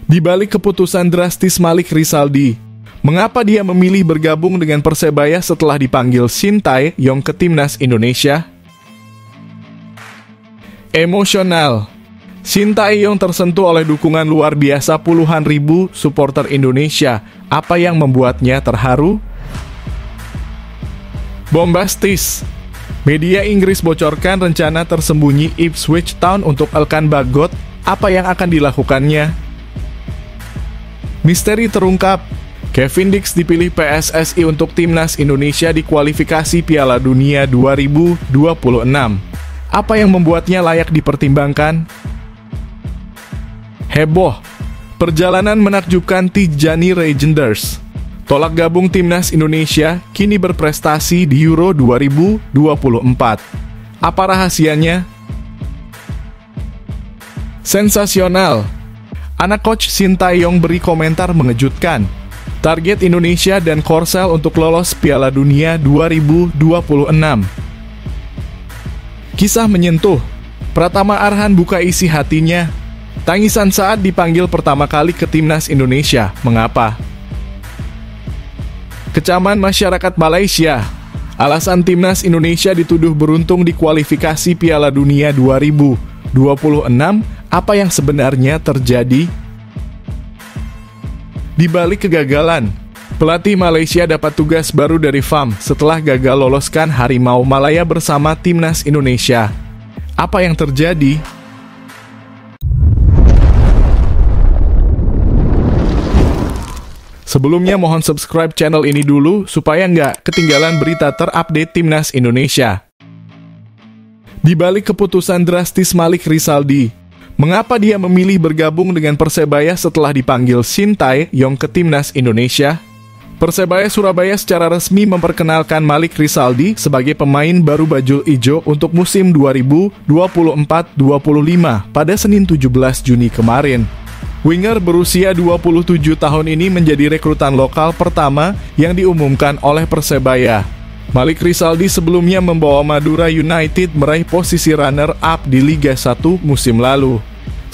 Di balik keputusan drastis Malik Rizaldi, mengapa dia memilih bergabung dengan Persebaya setelah dipanggil Shin Tae-yong ke timnas Indonesia? Emosional. Shin Tae-yong tersentuh oleh dukungan luar biasa puluhan ribu supporter Indonesia. Apa yang membuatnya terharu? Bombastis. Media Inggris bocorkan rencana tersembunyi Ipswich Town untuk Elkan Bagot. Apa yang akan dilakukannya? Misteri terungkap. Kevin Dix dipilih PSSI untuk timnas Indonesia di kualifikasi Piala Dunia 2026. Apa yang membuatnya layak dipertimbangkan? Heboh. Perjalanan menakjubkan Tijani Regenders. Tolak gabung timnas Indonesia kini berprestasi di Euro 2024. Apa rahasianya? Sensasional. Anak coach Shin Tae-yong beri komentar mengejutkan. Target Indonesia dan Korsel untuk lolos Piala Dunia 2026. Kisah menyentuh. Pratama Arhan buka isi hatinya. Tangisan saat dipanggil pertama kali ke timnas Indonesia. Mengapa? Kecaman masyarakat Malaysia. Alasan timnas Indonesia dituduh beruntung di kualifikasi Piala Dunia 2026. Apa yang sebenarnya terjadi? Di balik kegagalan, pelatih Malaysia dapat tugas baru dari FAM setelah gagal loloskan Harimau Malaya bersama timnas Indonesia. Apa yang terjadi? Sebelumnya mohon subscribe channel ini dulu supaya nggak ketinggalan berita terupdate timnas Indonesia. Di balik keputusan drastis Malik Rizaldi, mengapa dia memilih bergabung dengan Persebaya setelah dipanggil Shin Tae-yong ke timnas Indonesia? Persebaya Surabaya secara resmi memperkenalkan Malik Rizaldi sebagai pemain baru bajul ijo untuk musim 2024-25 pada Senin 17 Juni kemarin. Winger berusia 27 tahun ini menjadi rekrutan lokal pertama yang diumumkan oleh Persebaya. Malik Rizaldi sebelumnya membawa Madura United meraih posisi runner-up di Liga 1 musim lalu.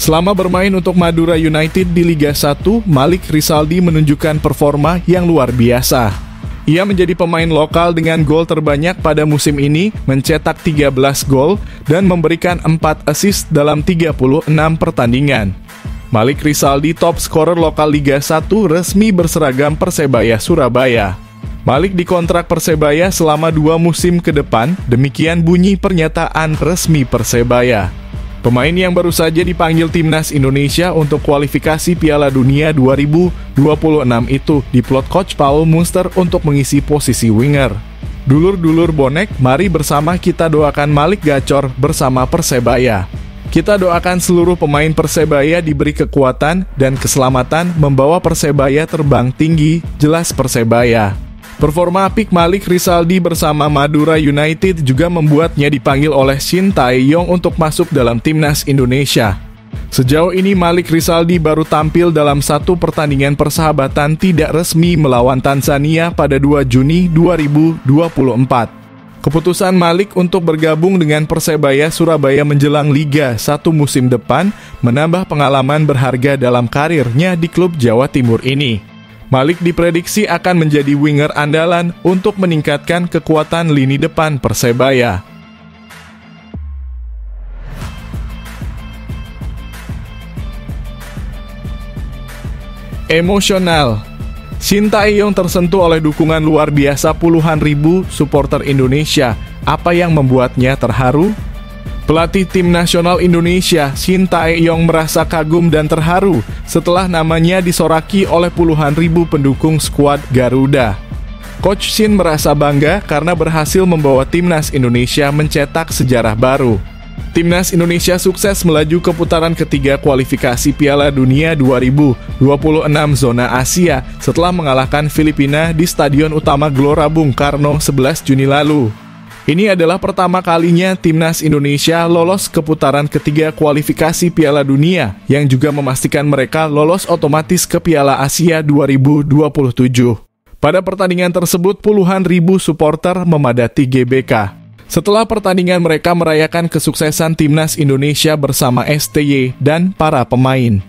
Selama bermain untuk Madura United di Liga 1, Malik Rizaldi menunjukkan performa yang luar biasa. Ia menjadi pemain lokal dengan gol terbanyak pada musim ini, mencetak 13 gol dan memberikan 4 assist dalam 36 pertandingan. Malik Rizaldi top scorer lokal Liga 1 resmi berseragam Persebaya Surabaya. Malik dikontrak Persebaya selama 2 musim ke depan, demikian bunyi pernyataan resmi Persebaya. Pemain yang baru saja dipanggil timnas Indonesia untuk kualifikasi Piala Dunia 2026 itu diplot coach Paul Munster untuk mengisi posisi winger. Dulur-dulur bonek, mari bersama kita doakan Malik gacor bersama Persebaya. Kita doakan seluruh pemain Persebaya diberi kekuatan dan keselamatan membawa Persebaya terbang tinggi, jelas Persebaya. Performa apik Malik Rizaldi bersama Madura United juga membuatnya dipanggil oleh Shin Tae-yong untuk masuk dalam timnas Indonesia. Sejauh ini Malik Rizaldi baru tampil dalam 1 pertandingan persahabatan tidak resmi melawan Tanzania pada 2 Juni 2024. Keputusan Malik untuk bergabung dengan Persebaya Surabaya menjelang Liga 1 musim depan menambah pengalaman berharga dalam karirnya di klub Jawa Timur ini. Malik diprediksi akan menjadi winger andalan untuk meningkatkan kekuatan lini depan Persebaya. Emosional. Shin Tae-yong tersentuh oleh dukungan luar biasa puluhan ribu supporter Indonesia. Apa yang membuatnya terharu? Pelatih tim nasional Indonesia, Shin Tae-yong merasa kagum dan terharu setelah namanya disoraki oleh puluhan ribu pendukung skuad Garuda. Coach Shin merasa bangga karena berhasil membawa timnas Indonesia mencetak sejarah baru. Timnas Indonesia sukses melaju ke putaran ketiga kualifikasi Piala Dunia 2026 zona Asia setelah mengalahkan Filipina di Stadion Utama Gelora Bung Karno 11 Juni lalu. Ini adalah pertama kalinya timnas Indonesia lolos ke putaran ketiga kualifikasi Piala Dunia yang juga memastikan mereka lolos otomatis ke Piala Asia 2027. Pada pertandingan tersebut puluhan ribu supporter memadati GBK. Setelah pertandingan mereka merayakan kesuksesan timnas Indonesia bersama STY dan para pemain.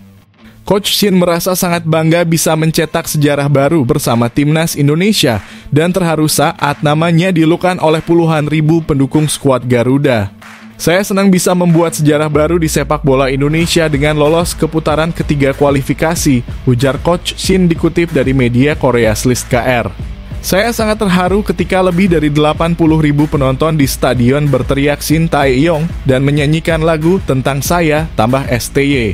Coach Shin merasa sangat bangga bisa mencetak sejarah baru bersama timnas Indonesia dan terharu saat namanya dilukan oleh puluhan ribu pendukung skuad Garuda. Saya senang bisa membuat sejarah baru di sepak bola Indonesia dengan lolos ke putaran ketiga kualifikasi, ujar Coach Shin dikutip dari media Korea Slit KR. Saya sangat terharu ketika lebih dari 80.000 penonton di stadion berteriak Shin Tae-yong dan menyanyikan lagu tentang saya tambah STY.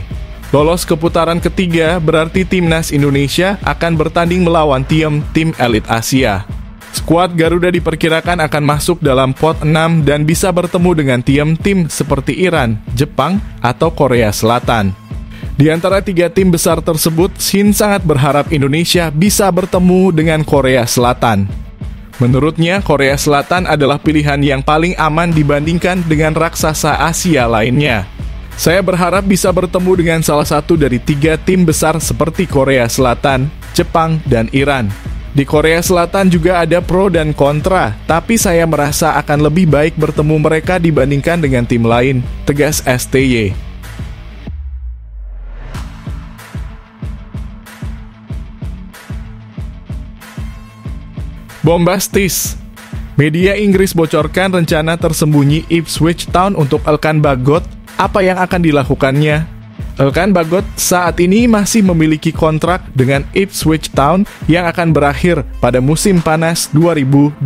Lolos ke putaran ketiga berarti timnas Indonesia akan bertanding melawan tim elit Asia. Skuad Garuda diperkirakan akan masuk dalam pot 6 dan bisa bertemu dengan tim seperti Iran, Jepang, atau Korea Selatan. Di antara tiga tim besar tersebut, Shin sangat berharap Indonesia bisa bertemu dengan Korea Selatan. Menurutnya, Korea Selatan adalah pilihan yang paling aman dibandingkan dengan raksasa Asia lainnya. Saya berharap bisa bertemu dengan salah satu dari tiga tim besar seperti Korea Selatan, Jepang, dan Iran. Di Korea Selatan juga ada pro dan kontra, tapi saya merasa akan lebih baik bertemu mereka dibandingkan dengan tim lain, tegas STY. Bombastis. Media Inggris bocorkan rencana tersembunyi Ipswich Town untuk Elkan Bagot. Apa yang akan dilakukannya? Elkan Bagot saat ini masih memiliki kontrak dengan Ipswich Town yang akan berakhir pada musim panas 2025.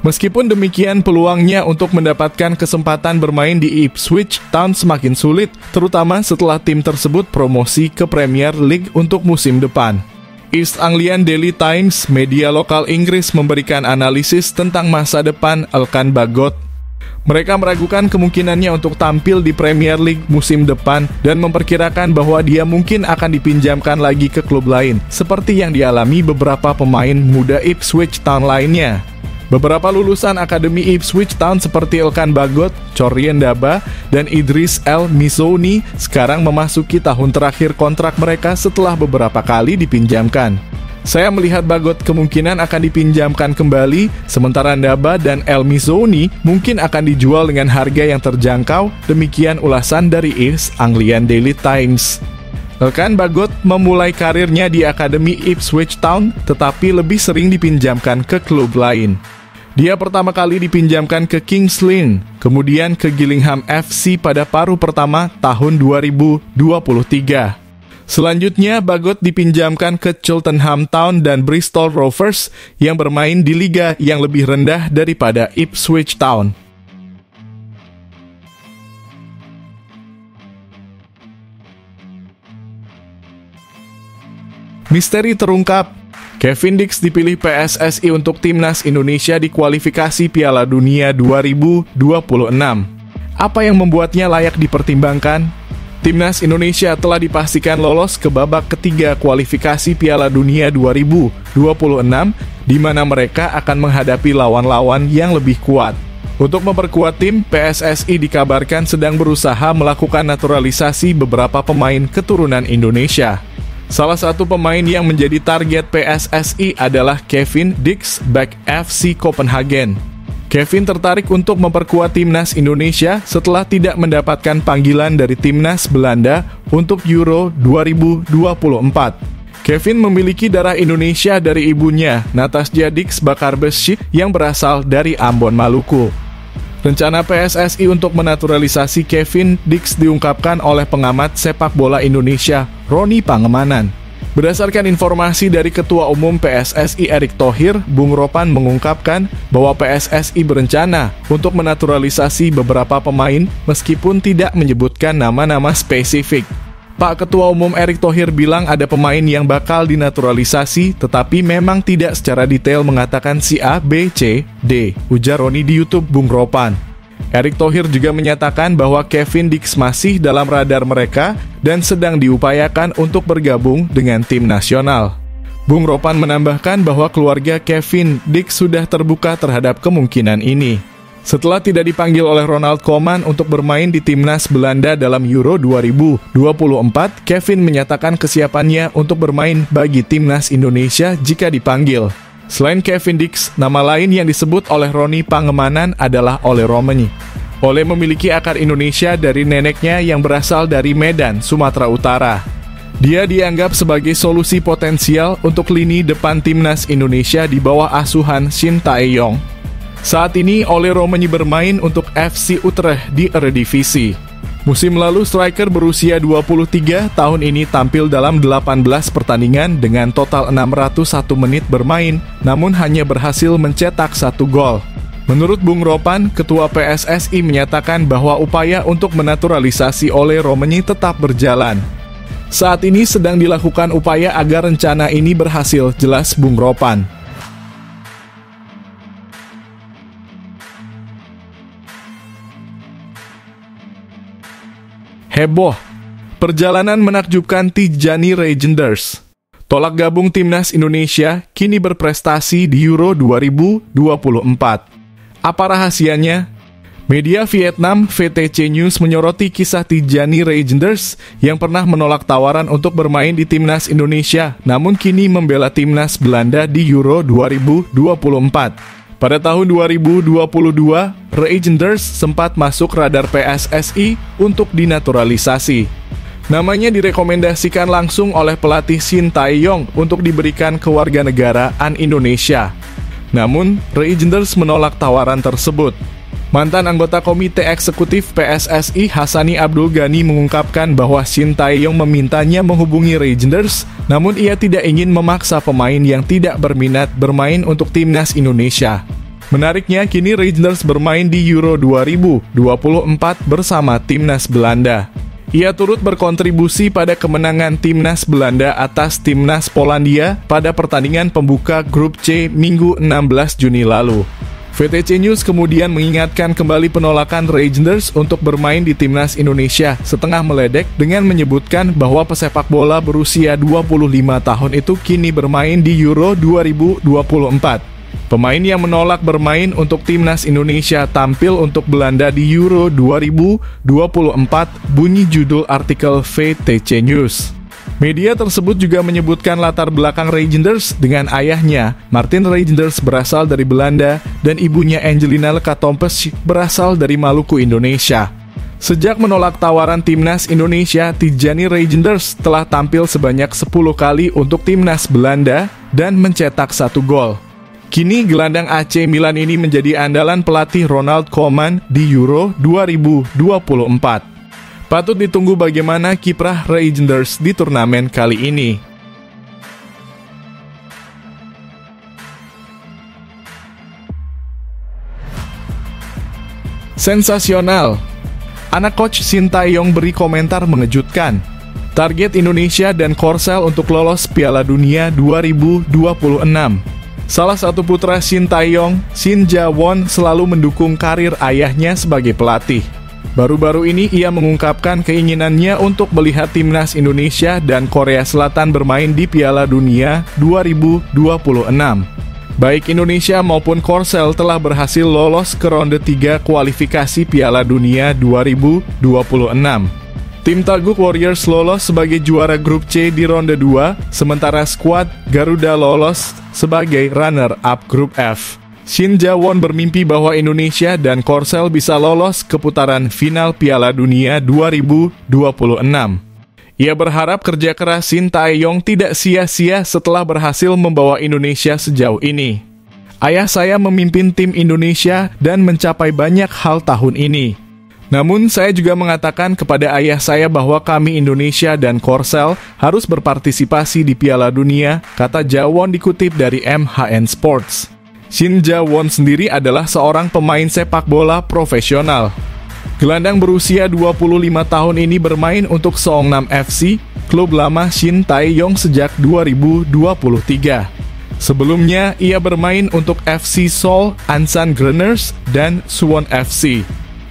Meskipun demikian, peluangnya untuk mendapatkan kesempatan bermain di Ipswich Town semakin sulit, terutama setelah tim tersebut promosi ke Premier League untuk musim depan. East Anglian Daily Times, media lokal Inggris, memberikan analisis tentang masa depan Elkan Bagot. Mereka meragukan kemungkinannya untuk tampil di Premier League musim depan dan memperkirakan bahwa dia mungkin akan dipinjamkan lagi ke klub lain, seperti yang dialami beberapa pemain muda Ipswich Town lainnya. Beberapa lulusan Akademi Ipswich Town seperti Elkan Bagot, Chorien Daba, dan Idris El Mizouni sekarang memasuki tahun terakhir kontrak mereka setelah beberapa kali dipinjamkan. Saya melihat Bagot kemungkinan akan dipinjamkan kembali, sementara Daba dan El Mizouni mungkin akan dijual dengan harga yang terjangkau, demikian ulasan dari East Anglian Daily Times. Elkan Bagot memulai karirnya di Akademi Ipswich Town, tetapi lebih sering dipinjamkan ke klub lain. Dia pertama kali dipinjamkan ke Kings Lynn, kemudian ke Gillingham FC pada paruh pertama tahun 2023. Selanjutnya, Bagot dipinjamkan ke Cheltenham Town dan Bristol Rovers yang bermain di liga yang lebih rendah daripada Ipswich Town. Misteri terungkap. Kevin Dix dipilih PSSI untuk timnas Indonesia di kualifikasi Piala Dunia 2026. Apa yang membuatnya layak dipertimbangkan? Timnas Indonesia telah dipastikan lolos ke babak ketiga kualifikasi Piala Dunia 2026, di mana mereka akan menghadapi lawan-lawan yang lebih kuat. Untuk memperkuat tim, PSSI dikabarkan sedang berusaha melakukan naturalisasi beberapa pemain keturunan Indonesia. Salah satu pemain yang menjadi target PSSI adalah Kevin Dix, bek FC Copenhagen. Kevin tertarik untuk memperkuat timnas Indonesia setelah tidak mendapatkan panggilan dari timnas Belanda untuk Euro 2024. Kevin memiliki darah Indonesia dari ibunya, Natasja Dix Bakarbesci, yang berasal dari Ambon, Maluku. Rencana PSSI untuk menaturalisasi Kevin Dix diungkapkan oleh pengamat sepak bola Indonesia, Roni Pangemanan. Berdasarkan informasi dari Ketua Umum PSSI Erick Thohir, Bung Ropan mengungkapkan bahwa PSSI berencana untuk menaturalisasi beberapa pemain meskipun tidak menyebutkan nama-nama spesifik. Pak Ketua Umum Erick Thohir bilang ada pemain yang bakal dinaturalisasi, tetapi memang tidak secara detail mengatakan si A, B, C, D, ujar Roni di YouTube Bung Ropan. Erick Thohir juga menyatakan bahwa Kevin Dix masih dalam radar mereka dan sedang diupayakan untuk bergabung dengan tim nasional. Bung Ropan menambahkan bahwa keluarga Kevin Dix sudah terbuka terhadap kemungkinan ini. Setelah tidak dipanggil oleh Ronald Koeman untuk bermain di timnas Belanda dalam Euro 2024, Kevin menyatakan kesiapannya untuk bermain bagi timnas Indonesia jika dipanggil. Selain Kevin Dix, nama lain yang disebut oleh Roni Pangemanan adalah Ole Romani. Ole memiliki akar Indonesia dari neneknya yang berasal dari Medan, Sumatera Utara. Dia dianggap sebagai solusi potensial untuk lini depan timnas Indonesia di bawah asuhan Shin Tae-yong. Saat ini Ole Roemeny bermain untuk FC Utrecht di Eredivisie. Musim lalu striker berusia 23 tahun ini tampil dalam 18 pertandingan dengan total 601 menit bermain, namun hanya berhasil mencetak 1 gol. Menurut Bung Ropan, Ketua PSSI menyatakan bahwa upaya untuk menaturalisasi Ole Roemeny tetap berjalan. Saat ini sedang dilakukan upaya agar rencana ini berhasil, jelas Bung Ropan. Heboh, perjalanan menakjubkan Tijani Reijnders. Tolak gabung timnas Indonesia kini berprestasi di Euro 2024. Apa rahasianya? Media Vietnam VTC News menyoroti kisah Tijani Reijnders yang pernah menolak tawaran untuk bermain di timnas Indonesia, namun kini membela timnas Belanda di Euro 2024. Pada tahun 2022, Reijnders sempat masuk radar PSSI untuk dinaturalisasi. Namanya direkomendasikan langsung oleh pelatih Shin Tae-yong untuk diberikan kewarganegaraan Indonesia. Namun, Reijnders menolak tawaran tersebut. Mantan anggota Komite Eksekutif PSSI Hassani Abdul Ghani mengungkapkan bahwa Shin Tae-yong memintanya menghubungi Reijnders, namun ia tidak ingin memaksa pemain yang tidak berminat bermain untuk timnas Indonesia. Menariknya, kini Reijnders bermain di Euro 2024 bersama timnas Belanda. Ia turut berkontribusi pada kemenangan timnas Belanda atas timnas Polandia pada pertandingan pembuka grup C Minggu 16 Juni lalu. VTC News kemudian mengingatkan kembali penolakan Reijnders untuk bermain di timnas Indonesia setengah meledek dengan menyebutkan bahwa pesepak bola berusia 25 tahun itu kini bermain di Euro 2024. Pemain yang menolak bermain untuk timnas Indonesia tampil untuk Belanda di Euro 2024, bunyi judul artikel VTC News. Media tersebut juga menyebutkan latar belakang Reijnders dengan ayahnya, Martin Reijnders berasal dari Belanda, dan ibunya Angelina Lekatompes berasal dari Maluku, Indonesia. Sejak menolak tawaran timnas Indonesia, Tijani Reijnders telah tampil sebanyak 10 kali untuk timnas Belanda dan mencetak 1 gol. Kini gelandang AC Milan ini menjadi andalan pelatih Ronald Koeman di Euro 2024. Patut ditunggu bagaimana kiprah Reijnders di turnamen kali ini. Sensasional. Anak coach Shin Tae-yong beri komentar mengejutkan. Target Indonesia dan Korsel untuk lolos Piala Dunia 2026. Salah satu putra Shin Tae-yong, Shin Ja-won, selalu mendukung karir ayahnya sebagai pelatih. Baru-baru ini ia mengungkapkan keinginannya untuk melihat timnas Indonesia dan Korea Selatan bermain di Piala Dunia 2026. Baik Indonesia maupun Korsel telah berhasil lolos ke ronde 3 kualifikasi Piala Dunia 2026. Tim Taguk Warriors lolos sebagai juara grup C di ronde 2, sementara skuad Garuda lolos sebagai runner-up grup F. Shin Ja-won bermimpi bahwa Indonesia dan Korsel bisa lolos ke putaran final Piala Dunia 2026. Ia berharap kerja keras Shin Tae-yong tidak sia-sia setelah berhasil membawa Indonesia sejauh ini. Ayah saya memimpin tim Indonesia dan mencapai banyak hal tahun ini. Namun saya juga mengatakan kepada ayah saya bahwa kami Indonesia dan Korsel harus berpartisipasi di Piala Dunia, kata Ja-won dikutip dari MHN Sports. Shin Ja-won sendiri adalah seorang pemain sepak bola profesional. Gelandang berusia 25 tahun ini bermain untuk Seongnam FC, klub lama Shin Tae-yong sejak 2023. Sebelumnya, ia bermain untuk FC Seoul, Ansan Gunners, dan Suwon FC.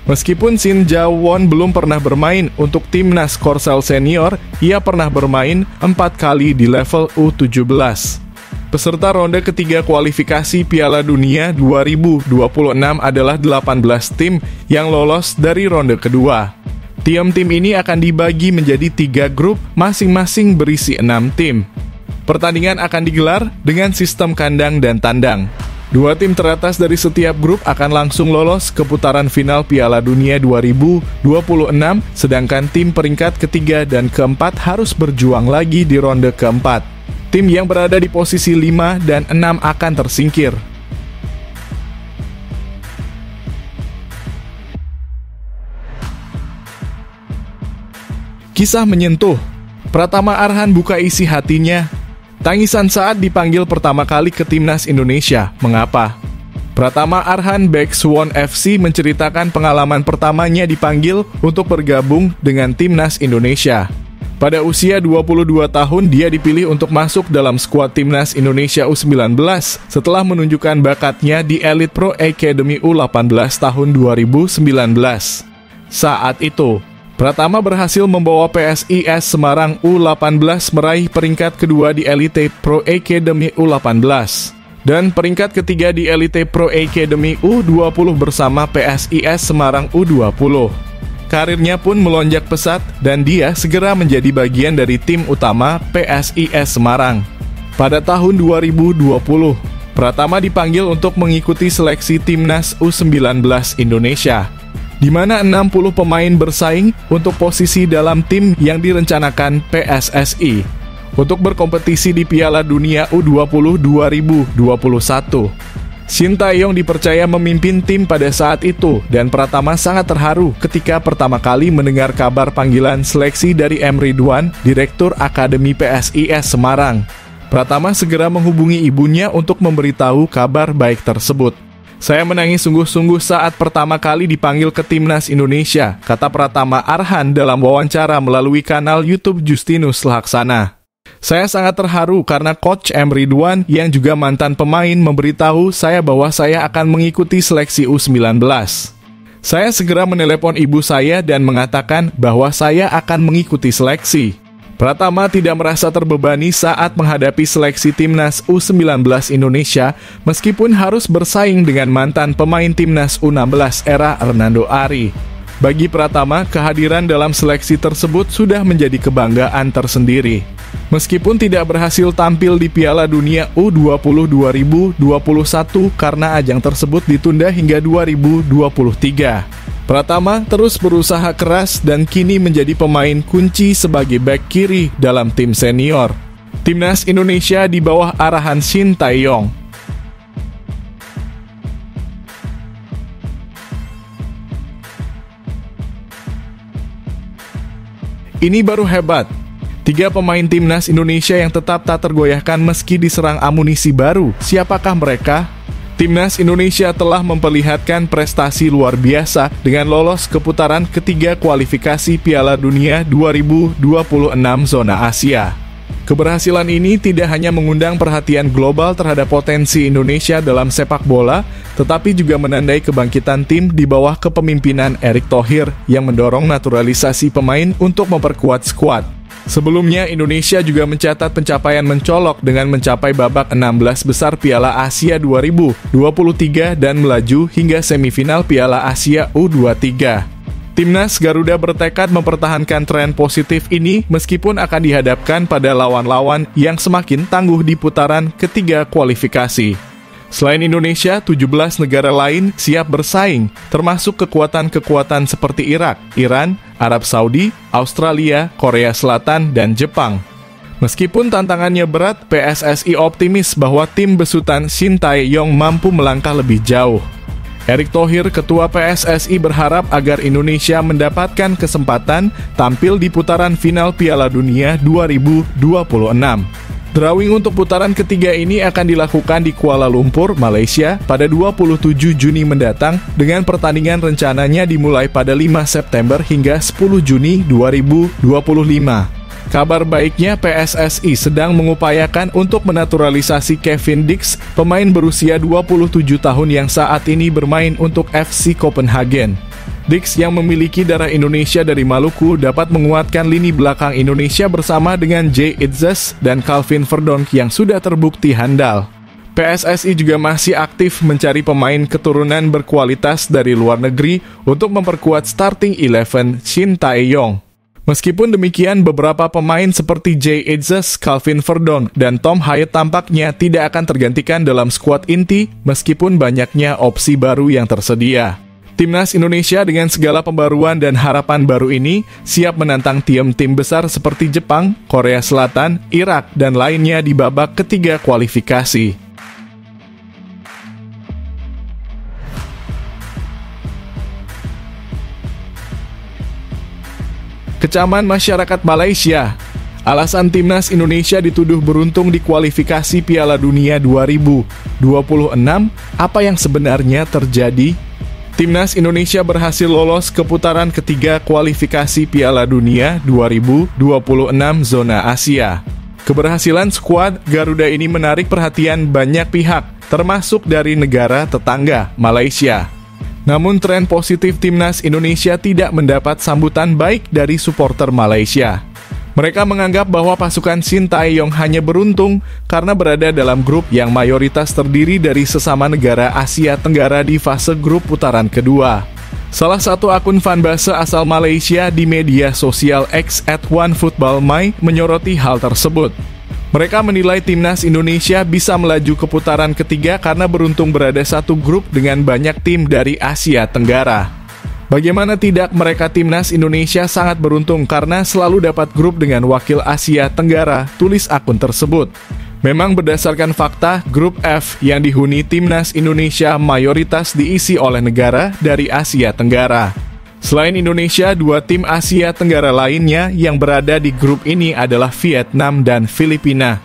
Meskipun Shin Ja-won belum pernah bermain untuk timnas Korsel senior, ia pernah bermain 4 kali di level U17. Peserta ronde ketiga kualifikasi Piala Dunia 2026 adalah 18 tim yang lolos dari ronde kedua. Tim-tim ini akan dibagi menjadi 3 grup, masing-masing berisi 6 tim. Pertandingan akan digelar dengan sistem kandang dan tandang. Dua tim teratas dari setiap grup akan langsung lolos ke putaran final Piala Dunia 2026, sedangkan tim peringkat ketiga dan keempat harus berjuang lagi di ronde keempat. Tim yang berada di posisi 5 dan 6 akan tersingkir. Kisah menyentuh. Pratama Arhan buka isi hatinya. Tangisan saat dipanggil pertama kali ke Timnas Indonesia. Mengapa? Pratama Arhan bek Suwon FC menceritakan pengalaman pertamanya dipanggil untuk bergabung dengan Timnas Indonesia. Pada usia 22 tahun, dia dipilih untuk masuk dalam skuad Timnas Indonesia U19 setelah menunjukkan bakatnya di Elite Pro Academy U18 tahun 2019. Saat itu, Pratama berhasil membawa PSIS Semarang U18 meraih peringkat kedua di Elite Pro Academy U18 dan peringkat ketiga di Elite Pro Academy U20 bersama PSIS Semarang U20. Karirnya pun melonjak pesat dan dia segera menjadi bagian dari tim utama PSIS Semarang. Pada tahun 2020, Pratama dipanggil untuk mengikuti seleksi Timnas U19 Indonesia, di mana 60 pemain bersaing untuk posisi dalam tim yang direncanakan PSSI untuk berkompetisi di Piala Dunia U20 2021. Shin Tae-yong dipercaya memimpin tim pada saat itu dan Pratama sangat terharu ketika pertama kali mendengar kabar panggilan seleksi dari M. Ridwan, Direktur Akademi PSIS Semarang. Pratama segera menghubungi ibunya untuk memberitahu kabar baik tersebut. "Saya menangis sungguh-sungguh saat pertama kali dipanggil ke Timnas Indonesia," kata Pratama Arhan dalam wawancara melalui kanal YouTube Justinus Laksana. "Saya sangat terharu karena Coach M. Ridwan yang juga mantan pemain memberitahu saya bahwa saya akan mengikuti seleksi U19. Saya segera menelepon ibu saya dan mengatakan bahwa saya akan mengikuti seleksi." Pratama tidak merasa terbebani saat menghadapi seleksi Timnas U19 Indonesia meskipun harus bersaing dengan mantan pemain Timnas U16 era Hernando Ari. Bagi Pratama, kehadiran dalam seleksi tersebut sudah menjadi kebanggaan tersendiri. Meskipun tidak berhasil tampil di Piala Dunia U20 2021 karena ajang tersebut ditunda hingga 2023. Pratama terus berusaha keras dan kini menjadi pemain kunci sebagai bek kiri dalam tim senior Timnas Indonesia di bawah arahan Shin Tae-yong. Ini baru hebat. 3 pemain Timnas Indonesia yang tetap tak tergoyahkan meski diserang amunisi baru. Siapakah mereka? Timnas Indonesia telah memperlihatkan prestasi luar biasa dengan lolos ke putaran ketiga kualifikasi Piala Dunia 2026 zona Asia. Keberhasilan ini tidak hanya mengundang perhatian global terhadap potensi Indonesia dalam sepak bola, tetapi juga menandai kebangkitan tim di bawah kepemimpinan Erick Thohir yang mendorong naturalisasi pemain untuk memperkuat skuad. Sebelumnya, Indonesia juga mencatat pencapaian mencolok dengan mencapai babak 16 besar Piala Asia 2023 dan melaju hingga semifinal Piala Asia U23. Timnas Garuda bertekad mempertahankan tren positif ini meskipun akan dihadapkan pada lawan-lawan yang semakin tangguh di putaran ketiga kualifikasi. Selain Indonesia, 17 negara lain siap bersaing, termasuk kekuatan-kekuatan seperti Irak, Iran, Arab Saudi, Australia, Korea Selatan, dan Jepang. Meskipun tantangannya berat, PSSI optimis bahwa tim besutan Shin Tae-yong mampu melangkah lebih jauh. Erick Thohir, Ketua PSSI, berharap agar Indonesia mendapatkan kesempatan tampil di putaran final Piala Dunia 2026. Drawing untuk putaran ketiga ini akan dilakukan di Kuala Lumpur, Malaysia pada 27 Juni mendatang dengan pertandingan rencananya dimulai pada 5 September hingga 10 Juni 2025. Kabar baiknya, PSSI sedang mengupayakan untuk menaturalisasi Kevin Dix, pemain berusia 27 tahun yang saat ini bermain untuk FC Copenhagen. Dix yang memiliki darah Indonesia dari Maluku dapat menguatkan lini belakang Indonesia bersama dengan Jay Itzes dan Calvin Verdonk yang sudah terbukti handal. PSSI juga masih aktif mencari pemain keturunan berkualitas dari luar negeri untuk memperkuat starting 11 Shin Tae-yong. Meskipun demikian, beberapa pemain seperti Jay Ezzes, Calvin Verdon, dan Tom Hyatt tampaknya tidak akan tergantikan dalam skuad inti meskipun banyaknya opsi baru yang tersedia. Timnas Indonesia dengan segala pembaruan dan harapan baru ini siap menantang tim-tim besar seperti Jepang, Korea Selatan, Irak, dan lainnya di babak ketiga kualifikasi. Kecaman masyarakat Malaysia. Alasan Timnas Indonesia dituduh beruntung di kualifikasi Piala Dunia 2026, apa yang sebenarnya terjadi? Timnas Indonesia berhasil lolos ke putaran ketiga kualifikasi Piala Dunia 2026 zona Asia. Keberhasilan skuad Garuda ini menarik perhatian banyak pihak, termasuk dari negara tetangga, Malaysia. Namun tren positif Timnas Indonesia tidak mendapat sambutan baik dari supporter Malaysia. Mereka menganggap bahwa pasukan Sintayong hanya beruntung karena berada dalam grup yang mayoritas terdiri dari sesama negara Asia Tenggara di fase grup putaran kedua. Salah satu akun fanbase asal Malaysia di media sosial X @OneFootballMy menyoroti hal tersebut. Mereka menilai Timnas Indonesia bisa melaju ke putaran ketiga karena beruntung berada satu grup dengan banyak tim dari Asia Tenggara. Bagaimana tidak, mereka Timnas Indonesia sangat beruntung karena selalu dapat grup dengan wakil Asia Tenggara, tulis akun tersebut. Memang berdasarkan fakta, grup F yang dihuni Timnas Indonesia mayoritas diisi oleh negara dari Asia Tenggara. Selain Indonesia, dua tim Asia Tenggara lainnya yang berada di grup ini adalah Vietnam dan Filipina.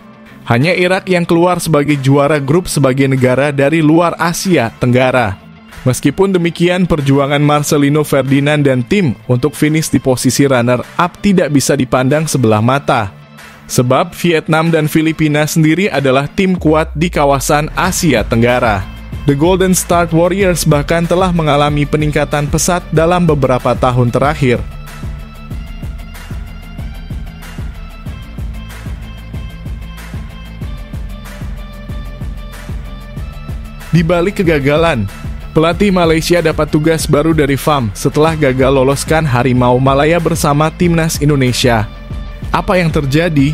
Hanya Irak yang keluar sebagai juara grup sebagai negara dari luar Asia Tenggara. Meskipun demikian, perjuangan Marcelino Ferdinand dan tim untuk finish di posisi runner-up tidak bisa dipandang sebelah mata. Sebab Vietnam dan Filipina sendiri adalah tim kuat di kawasan Asia Tenggara. The Golden Star Warriors bahkan telah mengalami peningkatan pesat dalam beberapa tahun terakhir. Di balik kegagalan, pelatih Malaysia dapat tugas baru dari FAM setelah gagal loloskan Harimau Malaya bersama Timnas Indonesia. Apa yang terjadi?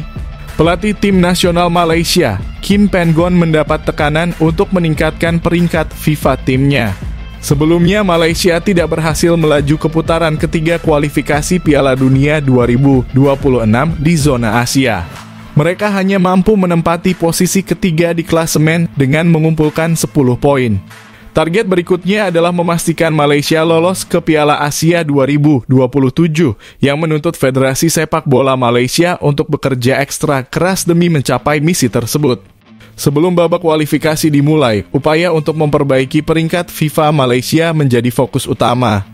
Pelatih tim nasional Malaysia, Kim Pengon, mendapat tekanan untuk meningkatkan peringkat FIFA timnya. Sebelumnya, Malaysia tidak berhasil melaju ke putaran ketiga kualifikasi Piala Dunia 2026 di zona Asia. Mereka hanya mampu menempati posisi ketiga di klasemen dengan mengumpulkan 10 poin. Target berikutnya adalah memastikan Malaysia lolos ke Piala Asia 2027 yang menuntut Federasi Sepak Bola Malaysia untuk bekerja ekstra keras demi mencapai misi tersebut. Sebelum babak kualifikasi dimulai, upaya untuk memperbaiki peringkat FIFA Malaysia menjadi fokus utama.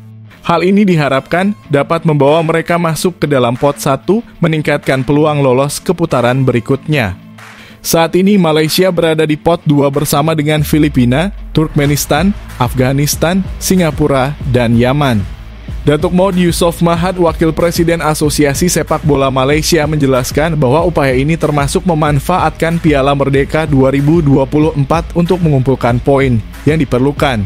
Hal ini diharapkan dapat membawa mereka masuk ke dalam pot 1, meningkatkan peluang lolos ke putaran berikutnya. Saat ini Malaysia berada di pot 2 bersama dengan Filipina, Turkmenistan, Afghanistan, Singapura, dan Yaman. Datuk Mohd Yusof Mahat, Wakil Presiden Asosiasi Sepak Bola Malaysia, menjelaskan bahwa upaya ini termasuk memanfaatkan Piala Merdeka 2024 untuk mengumpulkan poin yang diperlukan.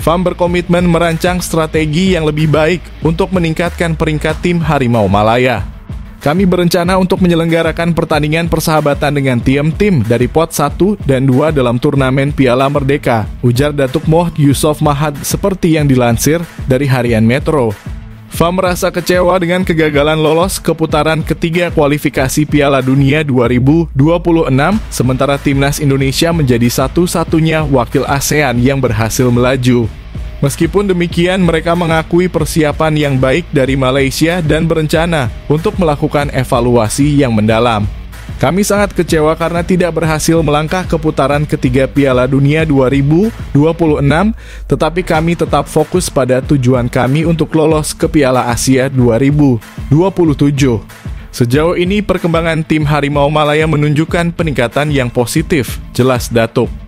FAM berkomitmen merancang strategi yang lebih baik untuk meningkatkan peringkat tim Harimau Malaya. Kami berencana untuk menyelenggarakan pertandingan persahabatan dengan tim-tim dari pot 1 dan 2 dalam turnamen Piala Merdeka, ujar Datuk Mohd Yusof Mahat seperti yang dilansir dari Harian Metro. FAM merasa kecewa dengan kegagalan lolos ke putaran ketiga kualifikasi Piala Dunia 2026, sementara Timnas Indonesia menjadi satu-satunya wakil ASEAN yang berhasil melaju. Meskipun demikian, mereka mengakui persiapan yang baik dari Malaysia dan berencana untuk melakukan evaluasi yang mendalam. Kami sangat kecewa karena tidak berhasil melangkah ke putaran ketiga Piala Dunia 2026, tetapi kami tetap fokus pada tujuan kami untuk lolos ke Piala Asia 2027. Sejauh ini, perkembangan tim Harimau Malaya menunjukkan peningkatan yang positif, jelas Datuk.